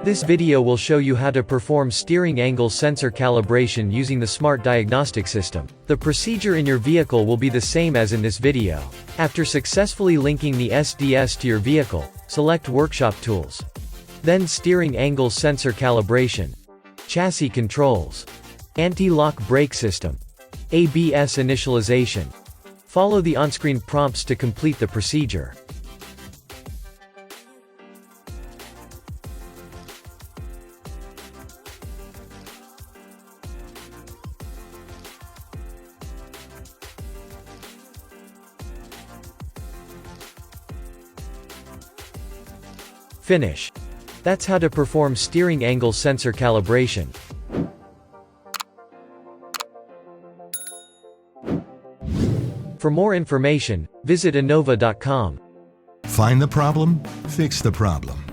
This video will show you how to perform steering angle sensor calibration using the Smart Diagnostic system. The procedure in your vehicle will be the same as in this video. After successfully linking the SDS to your vehicle, select Workshop Tools. Then Steering Angle Sensor Calibration. Chassis Controls. Anti-lock brake system. ABS initialization. Follow the on-screen prompts to complete the procedure. Finish. That's how to perform steering angle sensor calibration. For more information, visit Innova.com. Find the problem, fix the problem.